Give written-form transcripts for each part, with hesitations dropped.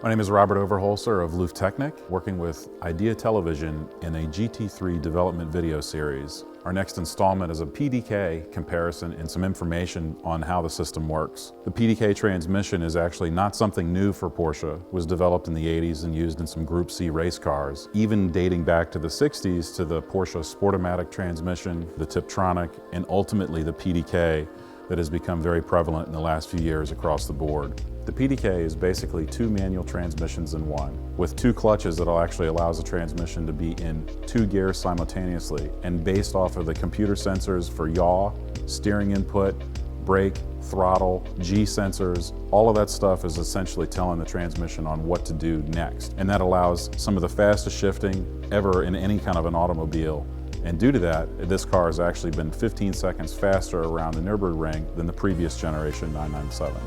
My name is Robert Overholser of Lüfteknic, working with Idea Television in a GT3 development video series. Our next installment is a PDK comparison and some information on how the system works. The PDK transmission is actually not something new for Porsche. It was developed in the 80s and used in some Group C race cars, even dating back to the 60s to the Porsche Sportomatic transmission, the Tiptronic, and ultimately the PDK that has become very prevalent in the last few years across the board. The PDK is basically two manual transmissions in one, with two clutches that actually allows the transmission to be in two gears simultaneously, and based off of the computer sensors for yaw, steering input, brake, throttle, G sensors, all of that stuff is essentially telling the transmission on what to do next. And that allows some of the fastest shifting ever in any kind of an automobile. And due to that, this car has actually been 15 seconds faster around the Nürburgring than the previous generation 997.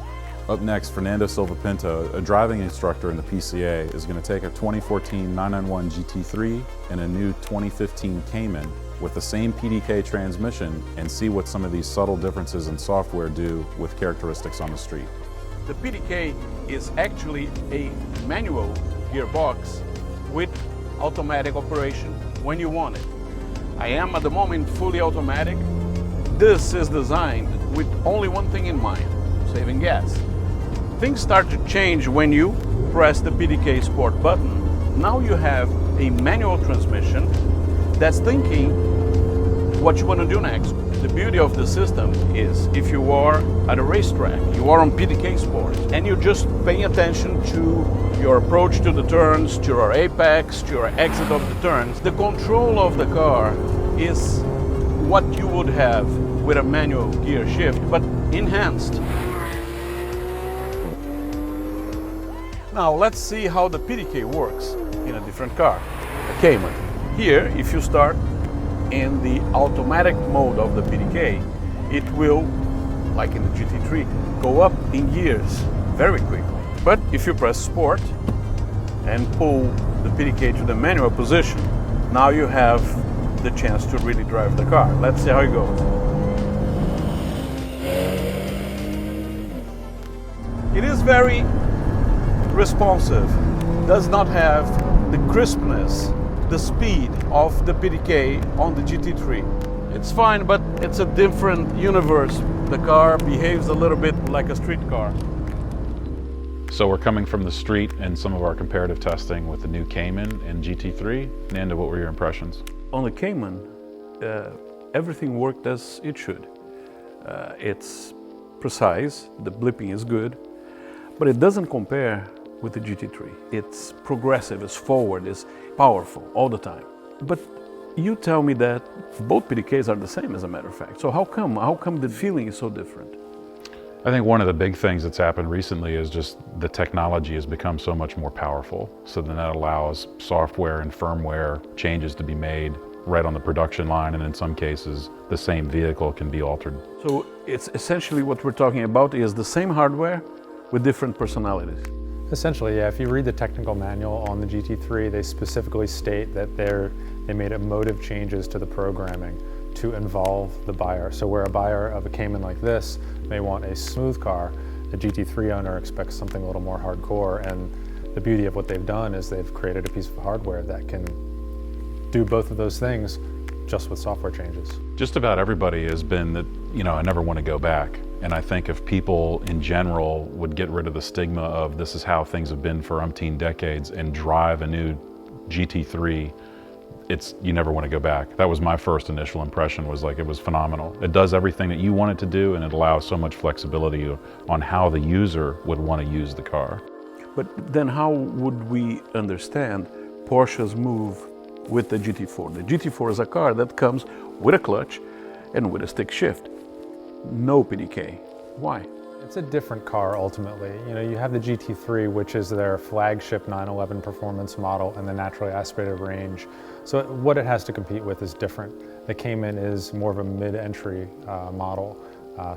Up next, Fernando Silva-Pinto, a driving instructor in the PCA, is going to take a 2014 991 GT3 and a new 2015 Cayman with the same PDK transmission and see what some of these subtle differences in software do with characteristics on the street. The PDK is actually a manual gearbox with automatic operation when you want it. I am at the moment fully automatic. This is designed with only one thing in mind: saving gas. Things start to change when you press the PDK Sport button. Now you have a manual transmission that's thinking what you want to do next. The beauty of the system is if you are at a racetrack, you are on PDK Sport, and you're just paying attention to your approach to the turns, to your apex, to your exit of the turns, the control of the car is what you would have with a manual gear shift, but enhanced. Now let's see how the PDK works in a different car, a Cayman. Here, if you start in the automatic mode of the PDK, it will, like in the GT3, go up in gears very quickly. But if you press Sport and pull the PDK to the manual position, now you have the chance to really drive the car. Let's see how it goes. It is very responsive, does not have the crispness, the speed of the PDK on the GT3. It's fine, but it's a different universe. The car behaves a little bit like a street car. So we're coming from the street and some of our comparative testing with the new Cayman and GT3. Nando, what were your impressions? On the Cayman, everything worked as it should. It's precise, the blipping is good, but it doesn't compare with the GT3. It's progressive, it's forward, it's powerful all the time. But you tell me that both PDKs are the same, as a matter of fact. So how come the feeling is so different? I think one of the big things that's happened recently is just the technology has become so much more powerful. So then that allows software and firmware changes to be made right on the production line, and in some cases, the same vehicle can be altered. So it's essentially what we're talking about is the same hardware with different personalities. Essentially, yeah. If you read the technical manual on the GT3, they specifically state that they made emotive changes to the programming to involve the buyer. So where a buyer of a Cayman like this may want a smooth car, the GT3 owner expects something a little more hardcore. And the beauty of what they've done is they've created a piece of hardware that can do both of those things just with software changes. Just about everybody has been that, I never want to go back. And I think if people in general would get rid of the stigma of this is how things have been for umpteen decades and drive a new GT3, you never want to go back. That was my first initial impression, was like it was phenomenal. It does everything that you want it to do, and it allows so much flexibility on how the user would want to use the car. But then how would we understand Porsche's move with the GT4? The GT4 is a car that comes with a clutch and with a stick shift. No PDK. Why? It's a different car ultimately. You have the GT3, which is their flagship 911 performance model and the naturally aspirated range. So what it has to compete with is different. The Cayman is more of a mid-entry model.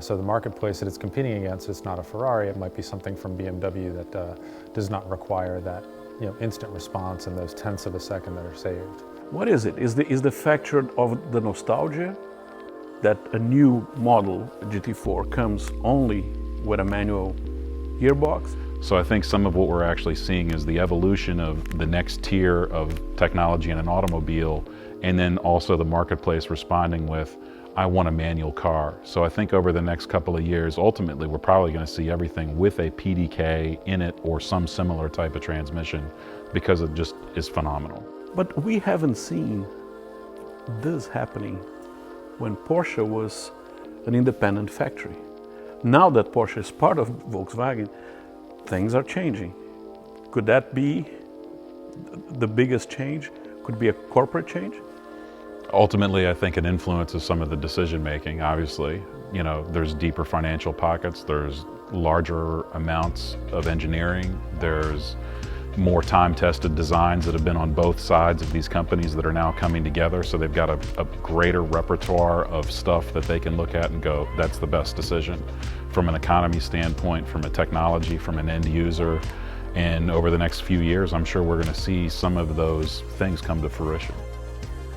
So the marketplace that it's competing against, it's not a Ferrari. It might be something from BMW that does not require that instant response and those tenths of a second that are saved. What is it? Is the factor of the nostalgia that a new model, a GT4, comes only with a manual gearbox? So I think some of what we're actually seeing is the evolution of the next tier of technology in an automobile, and then also the marketplace responding with, I want a manual car. So I think over the next couple of years, ultimately, we're probably going to see everything with a PDK in it or some similar type of transmission, because it just is phenomenal. But we haven't seen this happening when Porsche was an independent factory. Now that Porsche is part of Volkswagen, things are changing. Could that be the biggest change? Could be a corporate change? Ultimately, I think it influences some of the decision making, obviously. You know, there's deeper financial pockets, there's larger amounts of engineering, there's more time-tested designs that have been on both sides of these companies that are now coming together, so they've got a greater repertoire of stuff that they can look at and go, that's the best decision. From an economy standpoint, from a technology, from an end user, and over the next few years, I'm sure we're going to see some of those things come to fruition.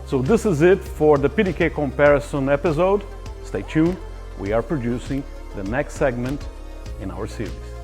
So this is it for the PDK comparison episode. Stay tuned, we are producing the next segment in our series.